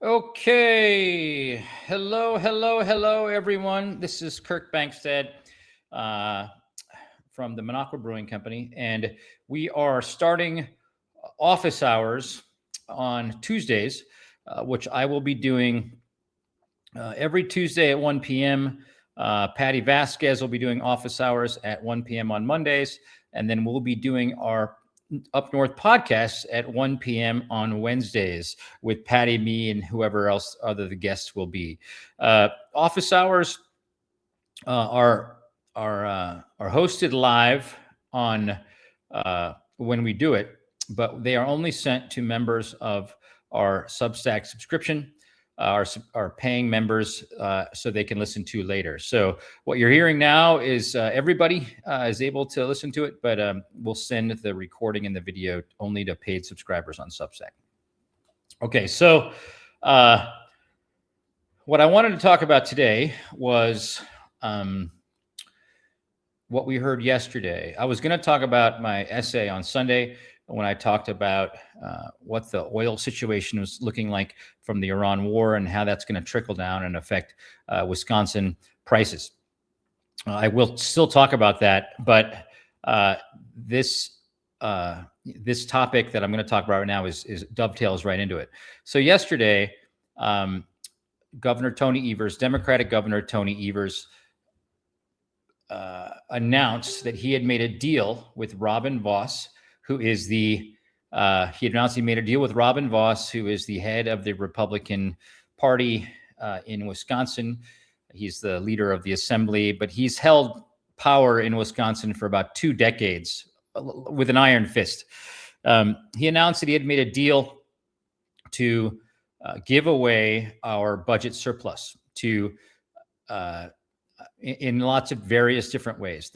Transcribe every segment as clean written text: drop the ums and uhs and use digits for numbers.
Okay. Hello, everyone. This is Kirk Bangstad uh, from the Minocqua Brewing Company, and we are starting office hours on Tuesdays, which I will be doing every Tuesday at 1 p.m. Patty Vasquez will be doing office hours at 1 p.m. on Mondays, and then we'll be doing our Up North podcasts at 1 p.m. on Wednesdays with Patty, me, and whoever else other the guests will be. Office hours are hosted live on when we do it, but they are only sent to members of our Substack subscription, our paying members, so they can listen to later. So what you're hearing now is everybody is able to listen to it, but we'll send the recording and the video only to paid subscribers on Substack. Okay, so what I wanted to talk about today was what we heard yesterday. I was going to talk about my essay on Sunday when I talked about what the oil situation was looking like from the Iran war and how that's going to trickle down and affect Wisconsin prices. I will still talk about that, but this topic that I'm going to talk about right now is dovetails right into it. So yesterday, Governor Tony Evers, Democratic Governor Tony Evers, announced that he had made a deal with Robin Vos, who is he announced he made a deal with Robin Vos, who is the head of the Republican Party in Wisconsin. He's the leader of the assembly, but he's held power in Wisconsin for about 2 decades with an iron fist. He announced that he had made a deal to give away our budget surplus to in lots of various different ways.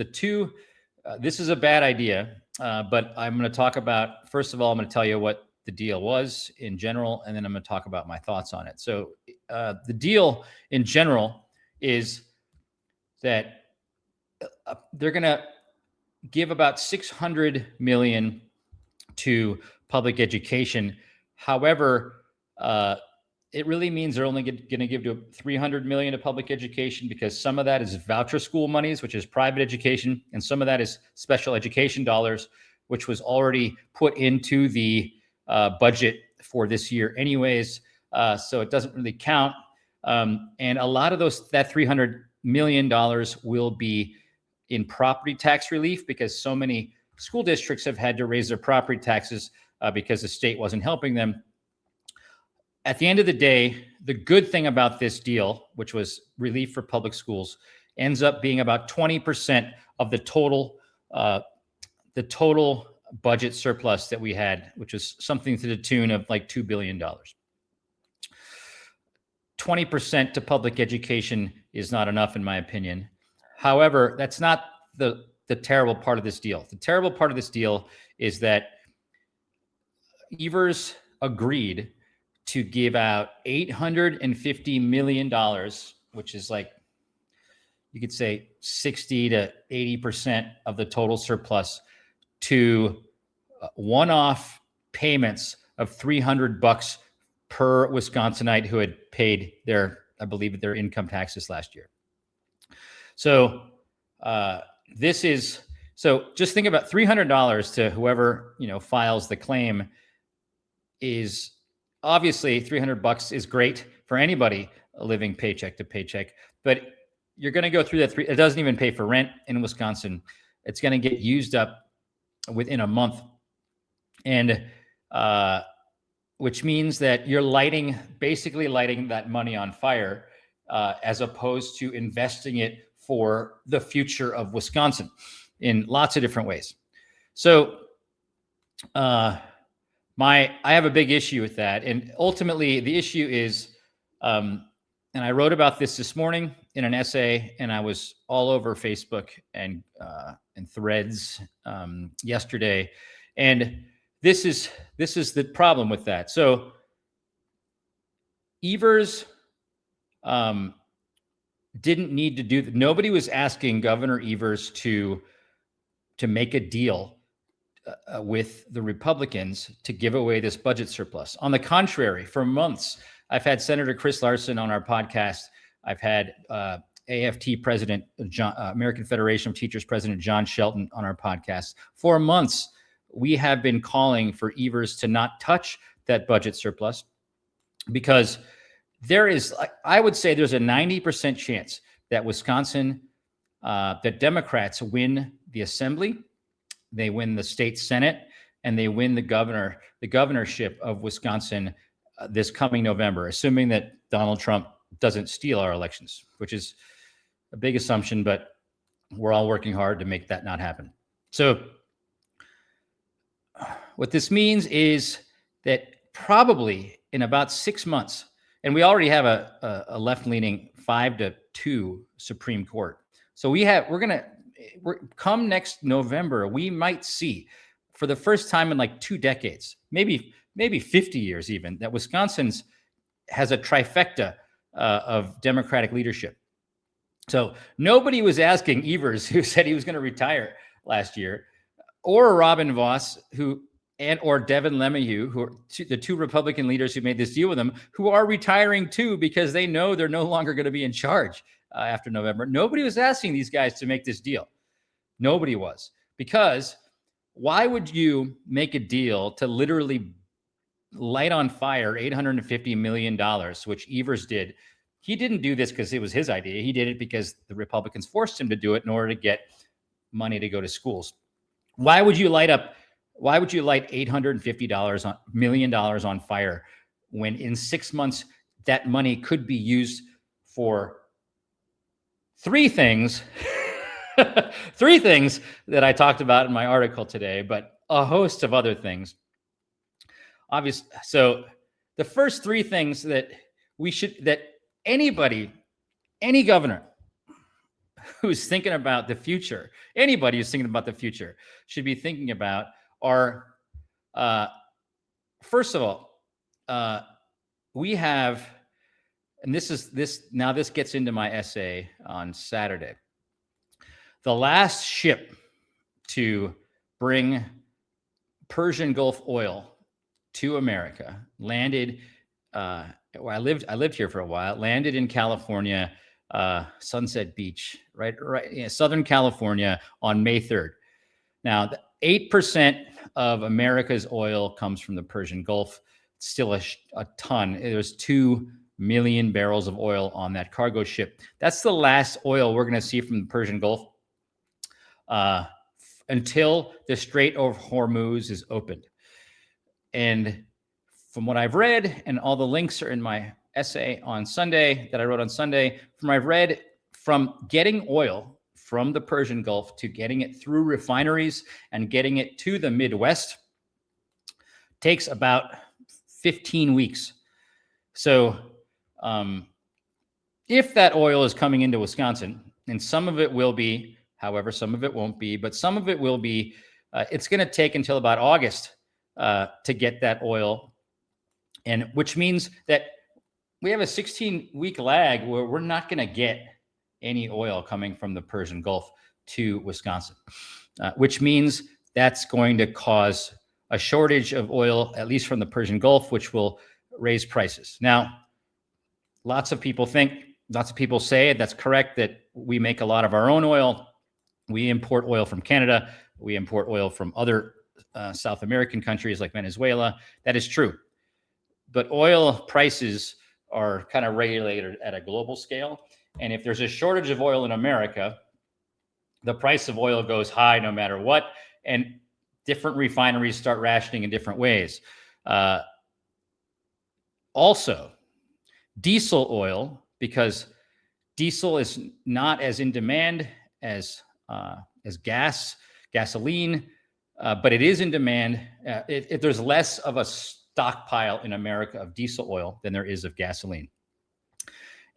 This is a bad idea, but I'm going to talk about, first of all, I'm going to tell you what the deal was in general, and then I'm going to talk about my thoughts on it. So the deal in general is that they're going to give about $600 million to public education. However, it really means they're only going to give to $300 million to public education, because some of that is voucher school monies, which is private education, and some of that is special education dollars, which was already put into the budget for this year anyways. So it doesn't really count. And a lot of that $300 million will be in property tax relief, because so many school districts have had to raise their property taxes because the state wasn't helping them. At the end of the day, the good thing about this deal, which was relief for public schools, ends up being about 20% of the total budget surplus that we had, which was something to the tune of like $2 billion. 20% to public education is not enough, in my opinion. However, that's not the terrible part of this deal. The terrible part of this deal is that Evers agreed to give out $850 million, which is like, you could say 60 to 80% of the total surplus, to one-off payments of $300 per Wisconsinite who had paid I believe their income taxes last year. So just think about $300 to whoever, files the claim. Is obviously $300 is great for anybody living paycheck to paycheck, but you're going to go through that. It doesn't even pay for rent in Wisconsin. It's going to get used up within a month, and which means that you're basically lighting that money on fire, as opposed to investing it for the future of Wisconsin in lots of different ways. So, I have a big issue with that. And ultimately the issue is, and I wrote about this morning in an essay, and I was all over Facebook and Threads yesterday. And this is the problem with that. So Evers didn't need to do that. Nobody was asking Governor Evers to make a deal with the Republicans to give away this budget surplus. On the contrary, for months, I've had Senator Chris Larson on our podcast. I've had AFT President, American Federation of Teachers President John Shelton on our podcast. For months, we have been calling for Evers to not touch that budget surplus because there is, I would say there's a 90% chance that Wisconsin, that Democrats win the assembly, they win the state Senate, and they win the governorship of Wisconsin this coming November, assuming that Donald Trump doesn't steal our elections, which is a big assumption, but we're all working hard to make that not happen. So what this means is that probably in about 6 months, and we already have a left-leaning 5-2 Supreme Court. So come next November, we might see for the first time in like 2 decades, maybe 50 years even, that Wisconsin's has a trifecta of Democratic leadership. So nobody was asking Evers, who said he was going to retire last year, or Robin Vos, or Devin LeMahieu, who are the 2 Republican leaders who made this deal with him, who are retiring too because they know they're no longer going to be in charge after November. Nobody was asking these guys to make this deal. Nobody was. Because why would you make a deal to literally light on fire $850 million, which Evers did? He didn't do this because it was his idea. He did it because the Republicans forced him to do it in order to get money to go to schools. Why would you light $850 million on fire when in 6 months that money could be used for 3 things? 3 things that I talked about in my article today, but a host of other things. Obviously, so the first 3 things that any governor who's thinking about the future, anybody who's thinking about the future should be thinking about are, first of all, we have, and this gets into my essay on Saturday. The last ship to bring Persian Gulf oil to America landed, where I lived here for a while, landed in California, Sunset Beach, right, Southern California on May 3rd. Now, 8% of America's oil comes from the Persian Gulf. It's still a ton. There's 2 million barrels of oil on that cargo ship. That's the last oil we're going to see from the Persian Gulf until the Strait of Hormuz is opened. And from what I've read, and all the links are in my essay on Sunday that I wrote on Sunday, from getting oil from the Persian Gulf to getting it through refineries and getting it to the Midwest takes about 15 weeks. So if that oil is coming into Wisconsin, and some of it will be, however, some of it won't be, but some of it will be, it's going to take until about August to get that oil. And which means that we have a 16-week lag where we're not going to get any oil coming from the Persian Gulf to Wisconsin, which means that's going to cause a shortage of oil, at least from the Persian Gulf, which will raise prices. Now, lots of people say that's correct, that we make a lot of our own oil. We import oil from Canada. We import oil from other South American countries like Venezuela. That is true. But oil prices are kind of regulated at a global scale. And if there's a shortage of oil in America, the price of oil goes high no matter what. And different refineries start rationing in different ways. Also, diesel oil, because diesel is not as in demand as gasoline, but it is in demand. There's less of a stockpile in America of diesel oil than there is of gasoline.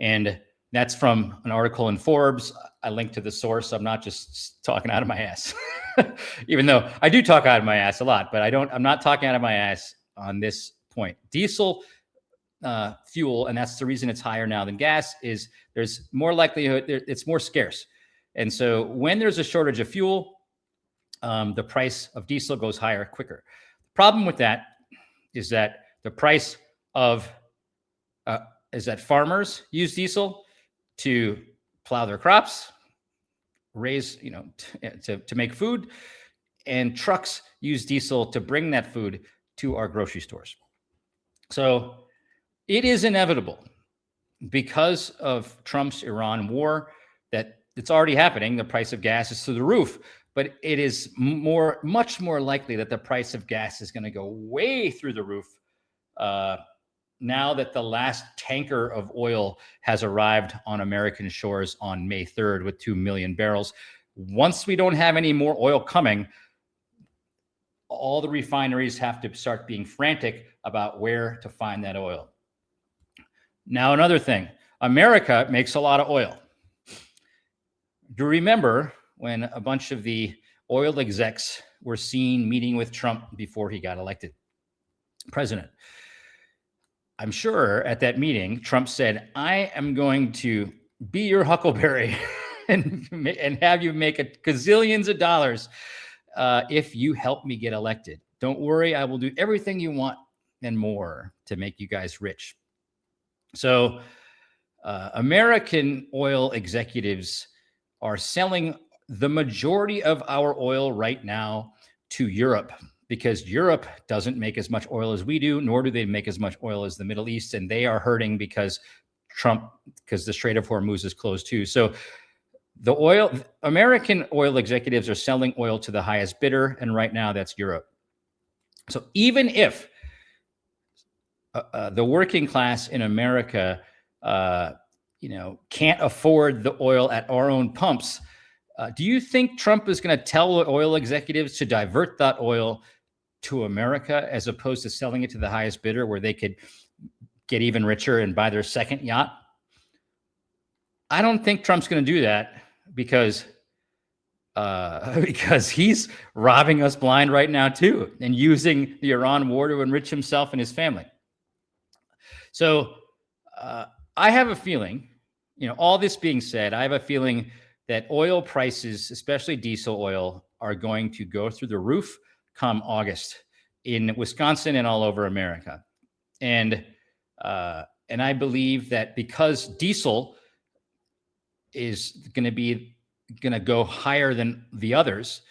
And that's from an article in Forbes. I linked to the source. I'm not just talking out of my ass, even though I do talk out of my ass a lot, but I'm not talking out of my ass on this point. Diesel fuel, and that's the reason it's higher now than gas, is there's more likelihood, it's more scarce. And so when there's a shortage of fuel, the price of diesel goes higher quicker. The problem with that is that the price of is that farmers use diesel to plow their crops, raise, to make food, and trucks use diesel to bring that food to our grocery stores. So it is inevitable because of Trump's Iran war that it's already happening. The price of gas is through the roof, but it is much more likely that the price of gas is going to go way through the roof now that the last tanker of oil has arrived on American shores on May 3rd with 2 million barrels. Once we don't have any more oil coming, all the refineries have to start being frantic about where to find that oil. Now, another thing, America makes a lot of oil. Do you remember when a bunch of the oil execs were seen meeting with Trump before he got elected president? I'm sure at that meeting, Trump said, I am going to be your huckleberry and have you make a gazillions of dollars if you help me get elected. Don't worry, I will do everything you want and more to make you guys rich. So American oil executives are selling the majority of our oil right now to Europe because Europe doesn't make as much oil as we do, nor do they make as much oil as the Middle East. And they are hurting because the Strait of Hormuz is closed too. So American oil executives are selling oil to the highest bidder. And right now that's Europe. So even if the working class in America, can't afford the oil at our own pumps, do you think Trump is going to tell oil executives to divert that oil to America as opposed to selling it to the highest bidder where they could get even richer and buy their second yacht? I don't think Trump's going to do that because he's robbing us blind right now too and using the Iran war to enrich himself and his family. So I have a feeling, all this being said, I have a feeling that oil prices, especially diesel oil, are going to go through the roof come August in Wisconsin and all over America. And I believe that because diesel is going to go higher than the others,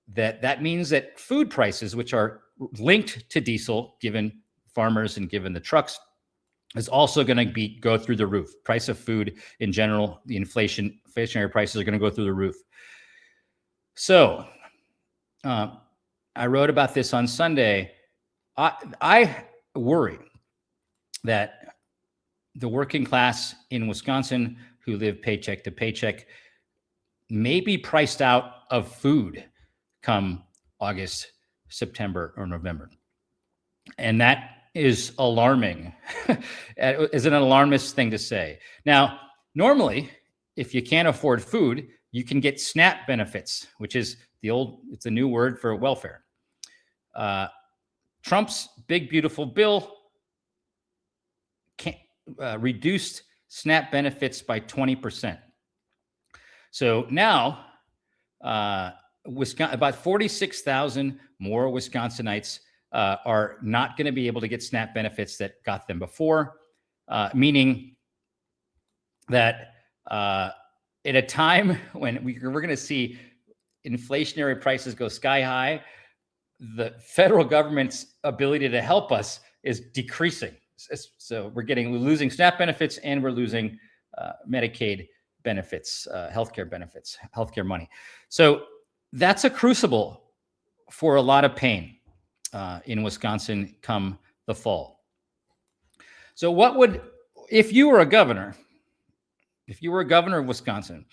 that means that food prices, which are linked to diesel, given farmers and given the trucks, is also going to go through the roof. Price of food in general, the inflationary prices are going to go through the roof. So I wrote about this on Sunday. I worry that the working class in Wisconsin who live paycheck to paycheck may be priced out of food come August, September, or November. And that is alarming. Is an alarmist thing to say. Now, normally, if you can't afford food, you can get SNAP benefits, which is it's a new word for welfare. Trump's big, beautiful bill reduced SNAP benefits by 20%. So now, about 46,000 more Wisconsinites are not going to be able to get SNAP benefits that got them before, meaning that at a time when we're going to see inflationary prices go sky high, the federal government's ability to help us is decreasing. So we're losing SNAP benefits and we're losing Medicaid benefits, healthcare benefits, healthcare money. So that's a crucible for a lot of pain in Wisconsin come the fall. So if you were a governor of Wisconsin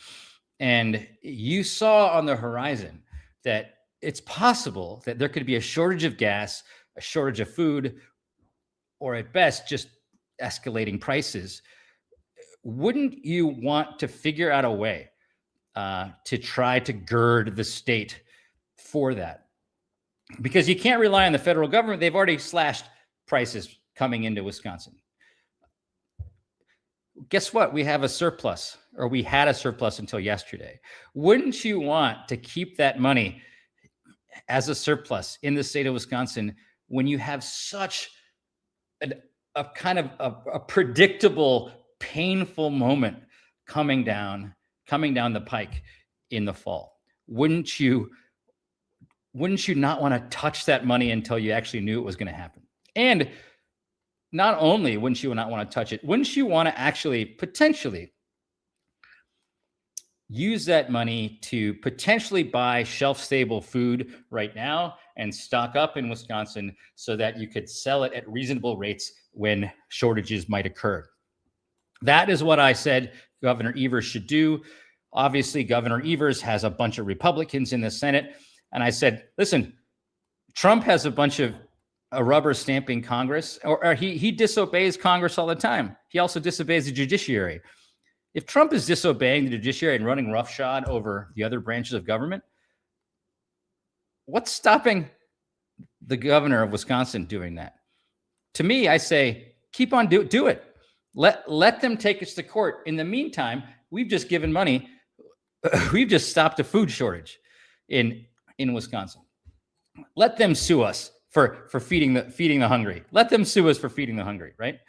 and you saw on the horizon that it's possible that there could be a shortage of gas, a shortage of food, or at best just escalating prices, wouldn't you want to figure out a way to try to gird the state for that? Because you can't rely on the federal government. They've already slashed prices coming into Wisconsin. Guess what? We have a surplus, or we had a surplus until yesterday. Wouldn't you want to keep that money as a surplus in the state of Wisconsin when you have such a predictable, painful moment coming down the pike in the fall. Wouldn't you not want to touch that money until you actually knew it was going to happen? And not only wouldn't you not want to touch it, wouldn't you want to actually potentially use that money to potentially buy shelf-stable food right now and stock up in Wisconsin so that you could sell it at reasonable rates when shortages might occur? That is what I said Governor Evers should do. Obviously, Governor Evers has a bunch of Republicans in the Senate. And I said, listen, Trump has a bunch of rubber stamping Congress, or he disobeys Congress all the time. He also disobeys the judiciary. If Trump is disobeying the judiciary and running roughshod over the other branches of government, what's stopping the governor of Wisconsin doing that? To me, I say, keep on do it. Let them take us to court. In the meantime, we've just given money. We've just stopped a food shortage in Wisconsin. Let them sue us for feeding the hungry. Let them sue us for feeding the hungry, right?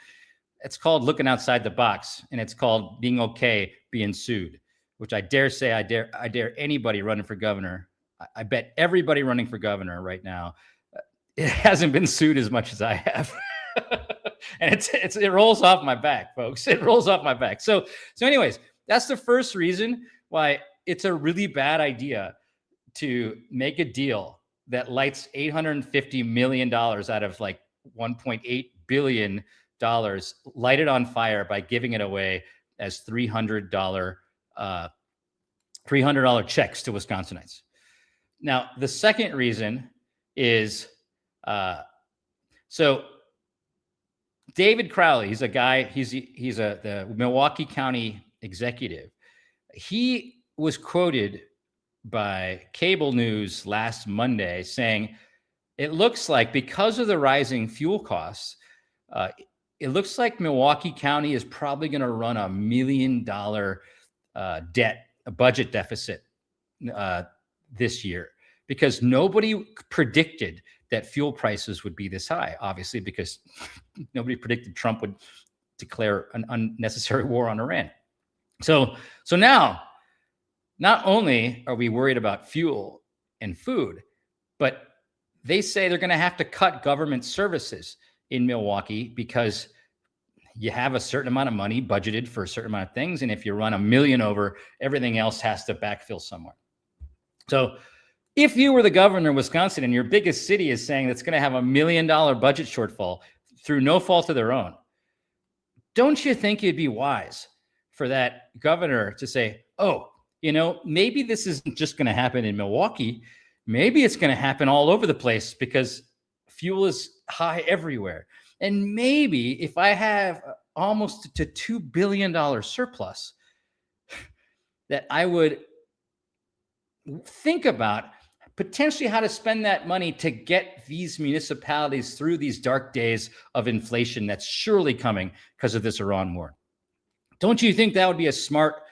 It's called looking outside the box, and it's called being okay being sued, which I dare say I dare anybody running for governor. I bet everybody running for governor right now, it hasn't been sued as much as I have. And it rolls off my back, folks. It rolls off my back. So anyways, that's the first reason why it's a really bad idea to make a deal that lights $850 million out of like $1.8 billion, light it on fire by giving it away as $300 checks to Wisconsinites. Now, the second reason is, so David Crowley, he's a guy, the Milwaukee County executive. He was quoted by cable news last Monday saying, it looks like because of the rising fuel costs, it looks like Milwaukee County is probably going to run $1 million budget deficit this year, because nobody predicted that fuel prices would be this high, obviously, because nobody predicted Trump would declare an unnecessary war on Iran. So now, not only are we worried about fuel and food, but they say they're going to have to cut government services in Milwaukee because you have a certain amount of money budgeted for a certain amount of things. And if you run $1 million over, everything else has to backfill somewhere. So if you were the governor of Wisconsin and your biggest city is saying that's going to have $1 million budget shortfall through no fault of their own, don't you think it'd be wise for that governor to say, oh, maybe this isn't just going to happen in Milwaukee. Maybe it's going to happen all over the place because fuel is high everywhere. And maybe if I have almost a $2 billion surplus, that I would think about potentially how to spend that money to get these municipalities through these dark days of inflation that's surely coming because of this Iran war. Don't you think that would be a smart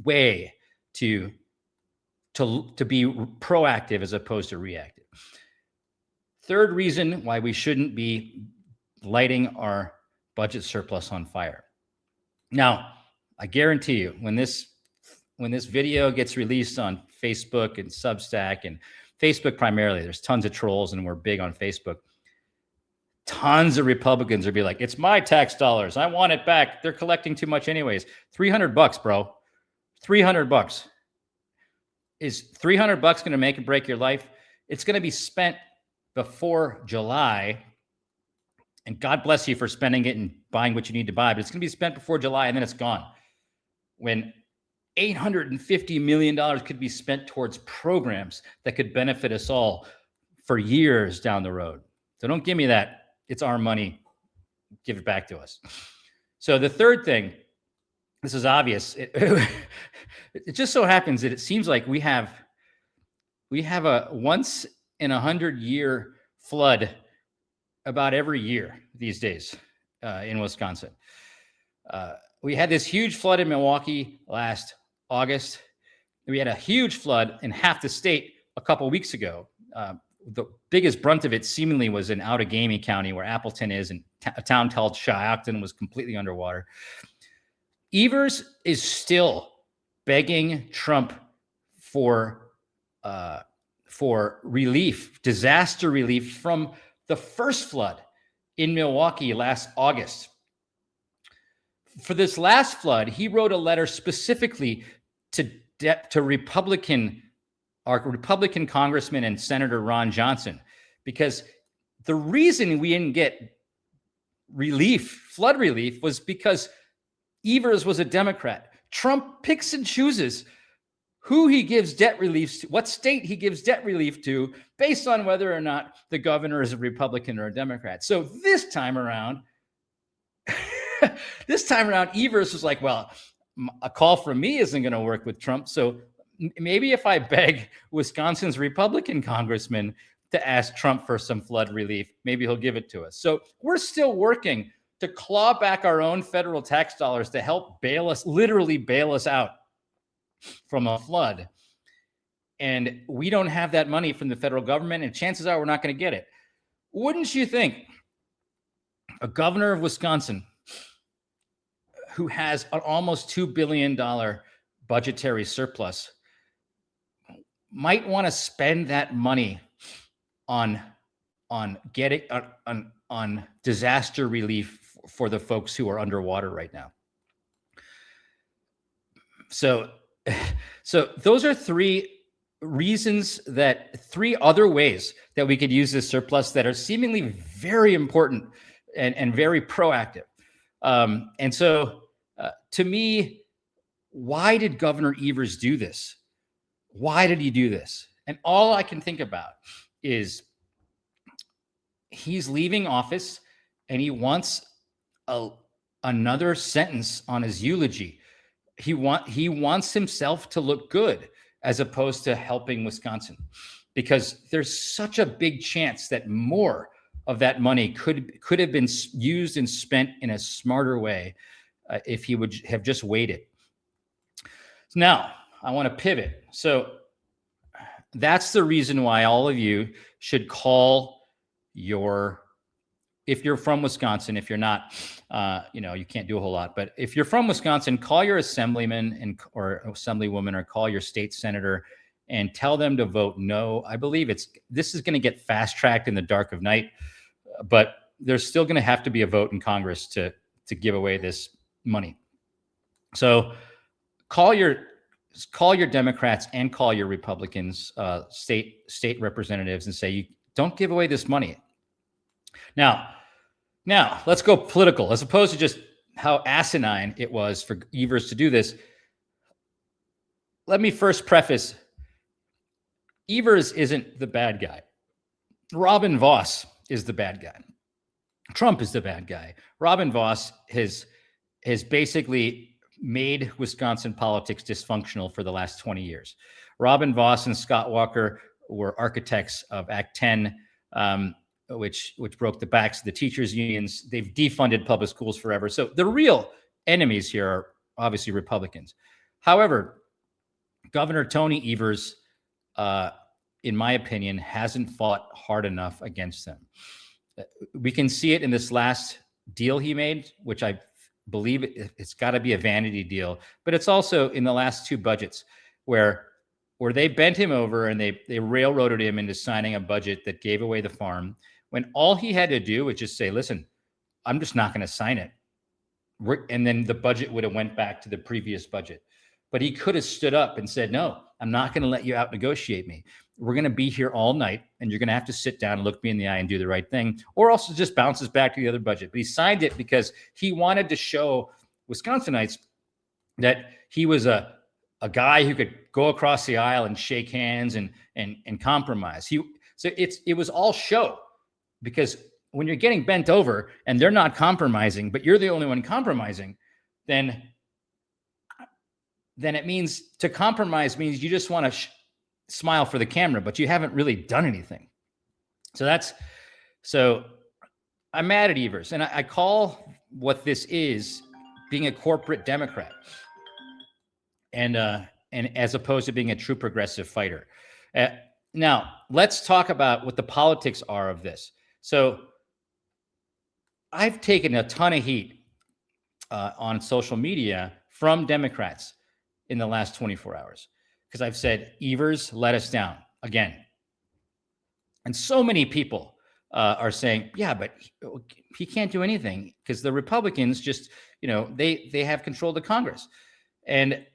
way to be proactive as opposed to reactive? Third reason why we shouldn't be lighting our budget surplus on fire. Now, I guarantee you, when this video gets released on Facebook and Substack, and Facebook primarily, there's tons of trolls and we're big on Facebook. Tons of Republicans will be like, it's my tax dollars. I want it back. They're collecting too much anyways. $300, bro. $300. Is $300 going to make or break your life? It's going to be spent before July. And God bless you for spending it and buying what you need to buy, but it's going to be spent before July and then it's gone. When $850 million could be spent towards programs that could benefit us all for years down the road. So don't give me that. It's our money. Give it back to us. So the third thing, this is obvious. It just so happens that it seems like we have a once in 100-year flood about every year these days in Wisconsin. We had this huge flood in Milwaukee last August. We had a huge flood in half the state a couple of weeks ago. biggest brunt of it seemingly was in Outagamie County, where Appleton is, and a town called Shiocton was completely underwater. Evers is still begging Trump for relief, disaster relief from the first flood in Milwaukee last August. For this last flood, he wrote a letter specifically to our Republican Congressman and Senator Ron Johnson, because the reason we didn't get flood relief, was because Evers was a Democrat. Trump picks and chooses who he gives debt relief to, what state he gives debt relief to, based on whether or not the governor is a Republican or a Democrat. So this time around, Evers was like, well, a call from me isn't going to work with Trump. So maybe if I beg Wisconsin's Republican congressman to ask Trump for some flood relief, maybe he'll give it to us. So we're still working to claw back our own federal tax dollars to help literally bail us out from a flood. And we don't have that money from the federal government, and chances are we're not going to get it. Wouldn't you think a governor of Wisconsin who has an almost $2 billion budgetary surplus might want to spend that money on disaster relief for the folks who are underwater right now? So those are three other ways that we could use this surplus that are seemingly very important and very proactive. And so to me, why did Governor Evers do this? Why did he do this? And all I can think about is he's leaving office and he wants another sentence on his eulogy. He wants himself to look good as opposed to helping Wisconsin, because there's such a big chance that more of that money could have been used and spent in a smarter way if he would have just waited. Now, I want to pivot. So that's the reason why all of you should call if you're from Wisconsin, if you're not, you can't do a whole lot, but if you're from Wisconsin, call your assemblyman or assemblywoman, or call your state senator and tell them to vote no. I believe this is going to get fast tracked in the dark of night, but there's still going to have to be a vote in Congress to give away this money. So call your Democrats and call your Republicans, state representatives, and say, you don't give away this money. Now let's go political, as opposed to just how asinine it was for Evers to do this. Let me first preface, Evers isn't the bad guy. Robin Vos is the bad guy. Trump is the bad guy. Robin Vos has basically made Wisconsin politics dysfunctional for the last 20 years. Robin Vos and Scott Walker were architects of Act 10, which broke the backs of the teachers' unions. They've defunded public schools forever. So the real enemies here are obviously Republicans. However, Governor Tony Evers, in my opinion, hasn't fought hard enough against them. We can see it in this last deal he made, which I believe it's got to be a vanity deal, but it's also in the last two budgets where they bent him over and they railroaded him into signing a budget that gave away the farm, when all he had to do was just say, listen, I'm just not going to sign it. And then the budget would have went back to the previous budget. But he could have stood up and said, no, I'm not going to let you out negotiate me. We're going to be here all night, and you're going to have to sit down and look me in the eye and do the right thing, or else it just bounces back to the other budget. But he signed it because he wanted to show Wisconsinites that he was a guy who could go across the aisle and shake hands and compromise. It was all show, because when you're getting bent over and they're not compromising, but you're the only one compromising, then it means to compromise means you just want to smile for the camera, but you haven't really done anything. So I'm mad at Evers, and I call what this is being a corporate Democrat, and as opposed to being a true progressive fighter. Now, let's talk about what the politics are of this. So I've taken a ton of heat on social media from Democrats in the last 24 hours because I've said, Evers let us down again. And so many people are saying, yeah, but he can't do anything because the Republicans just, they have control of the Congress. And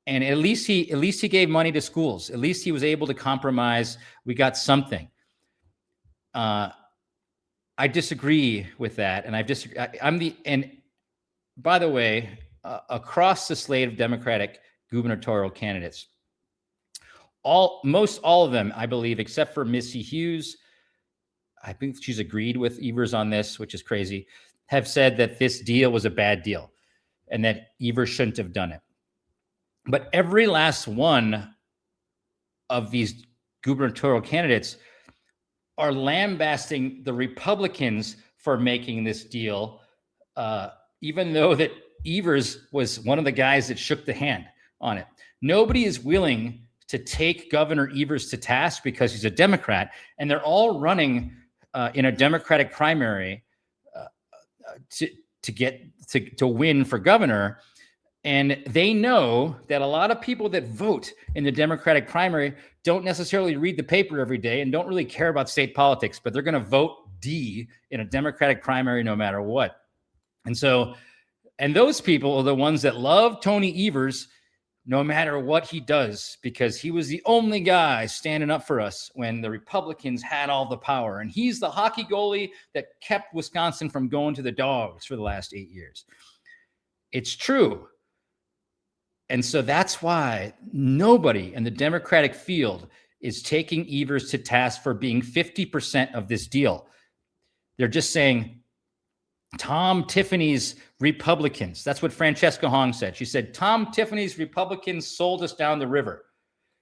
at least he gave money to schools. At least he was able to compromise. We got something. I disagree with that, and and by the way, across the slate of Democratic gubernatorial candidates, almost all of them, I believe, except for Missy Hughes, I think she's agreed with Evers on this, which is crazy, have said that this deal was a bad deal and that Evers shouldn't have done it. But every last one of these gubernatorial candidates are lambasting the Republicans for making this deal, even though that Evers was one of the guys that shook the hand on it. Nobody is willing to take Governor Evers to task because he's a Democrat, and they're all running in a Democratic primary to win for governor. And they know that a lot of people that vote in the Democratic primary don't necessarily read the paper every day and don't really care about state politics, but they're going to vote D in a Democratic primary no matter what. And those people are the ones that love Tony Evers no matter what he does, because he was the only guy standing up for us when the Republicans had all the power. And he's the hockey goalie that kept Wisconsin from going to the dogs for the last 8 years. It's true. And so that's why nobody in the Democratic field is taking Evers to task for being 50% of this deal. They're just saying, Tom Tiffany's Republicans. That's what Francesca Hong said. She said, Tom Tiffany's Republicans sold us down the river.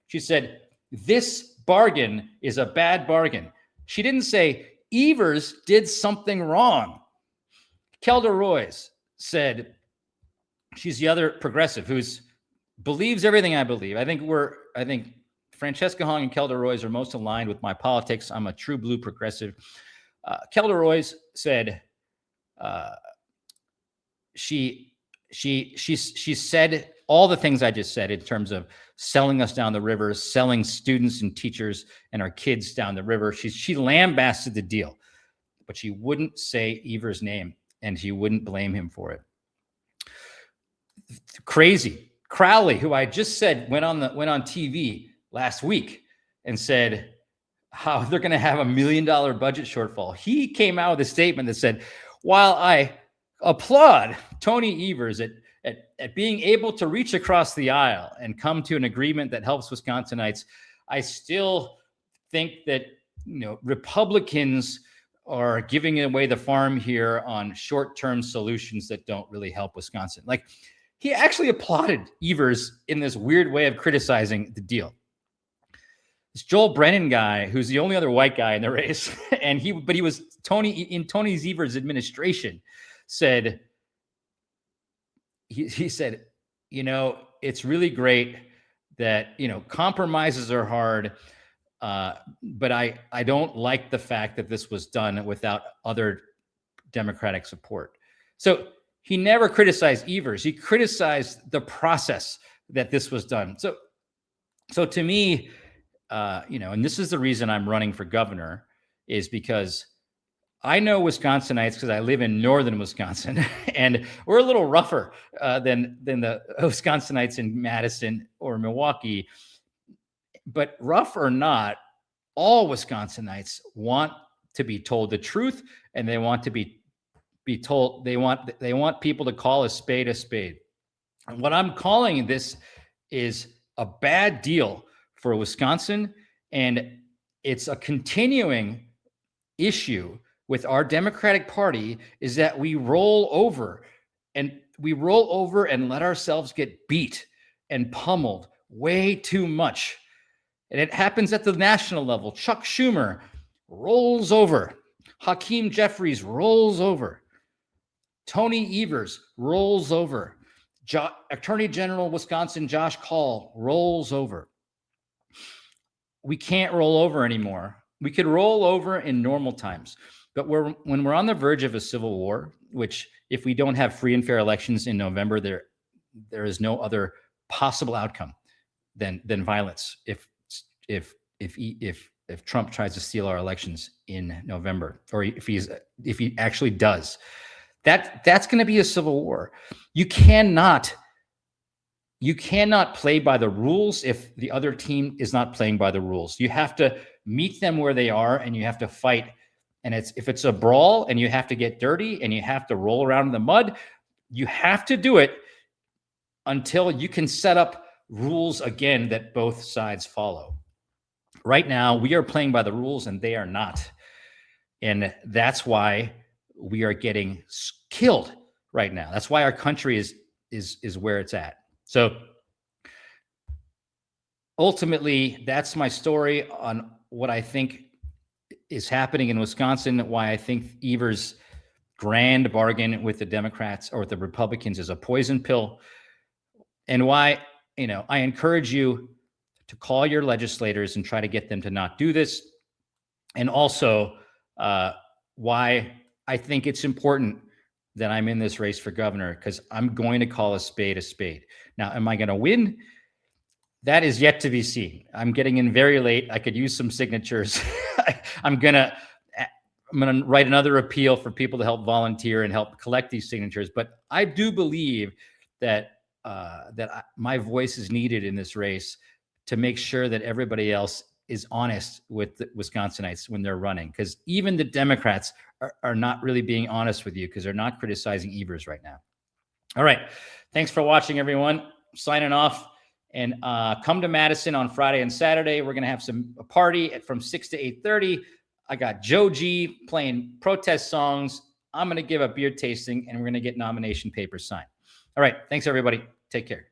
She said, this bargain is a bad bargain. She didn't say Evers did something wrong. Kelda Roys said, she's the other progressive who's believes everything I believe. I think Francesca Hong and Kelda Roys are most aligned with my politics. I'm a true blue progressive. Kelda Roys said, she said all the things I just said in terms of selling us down the river, selling students and teachers and our kids down the river. She lambasted the deal, but she wouldn't say Evers' name and she wouldn't blame him for it. Crazy. Crowley, who I just said went on TV last week and said how they're going to have $1 million budget shortfall. He came out with a statement that said, while I applaud Tony Evers at being able to reach across the aisle and come to an agreement that helps Wisconsinites, I still think that Republicans are giving away the farm here on short-term solutions that don't really help Wisconsin. Like, he actually applauded Evers in this weird way of criticizing the deal. This Joel Brennan guy, who's the only other white guy in the race, and he was in Tony Evers' administration, said, he said, it's really great that, compromises are hard, but I don't like the fact that this was done without other Democratic support. So he never criticized Evers. He criticized the process that this was done. So to me, and this is the reason I'm running for governor, is because I know Wisconsinites because I live in northern Wisconsin, and we're a little rougher than the Wisconsinites in Madison or Milwaukee. But rough or not, all Wisconsinites want to be told the truth, and they want to be told, they want people to call a spade a spade. And what I'm calling this is a bad deal for Wisconsin, and it's a continuing issue with our Democratic Party, is that we roll over and let ourselves get beat and pummeled way too much. And it happens at the national level. Chuck Schumer rolls over. Hakeem Jeffries rolls over. Tony Evers rolls over. Attorney General Wisconsin Josh Kaul rolls over. we can't roll over anymore. We could roll over in normal times, but when we're on the verge of a civil war, which if we don't have free and fair elections in November, there is no other possible outcome than violence. If Trump tries to steal our elections in November, or if he actually does, that's going to be a civil war. You cannot play by the rules if the other team is not playing by the rules. You have to meet them where they are, and you have to fight. And if it's a brawl and you have to get dirty and you have to roll around in the mud, you have to do it until you can set up rules again that both sides follow. Right now, we are playing by the rules and they are not. And that's why we are getting killed right now. That's why our country is where it's at. So ultimately, that's my story on what I think is happening in Wisconsin, why I think Evers' grand bargain with the Democrats or with the Republicans is a poison pill, and why, I encourage you to call your legislators and try to get them to not do this. And also why I think it's important that I'm in this race for governor, because I'm going to call a spade a spade. Now, am I going to win? That is yet to be seen. I'm getting in very late. I could use some signatures. I'm gonna write another appeal for people to help volunteer and help collect these signatures. But I do believe that my voice is needed in this race to make sure that everybody else is honest with the Wisconsinites when they're running, because even the Democrats are not really being honest with you because they're not criticizing Evers right now. All right. Thanks for watching, everyone. Signing off. And come to Madison on Friday and Saturday. We're going to have a party from 6 to 8:30. I got Joe G playing protest songs. I'm going to give a beer tasting, and we're going to get nomination papers signed. All right. Thanks, everybody. Take care.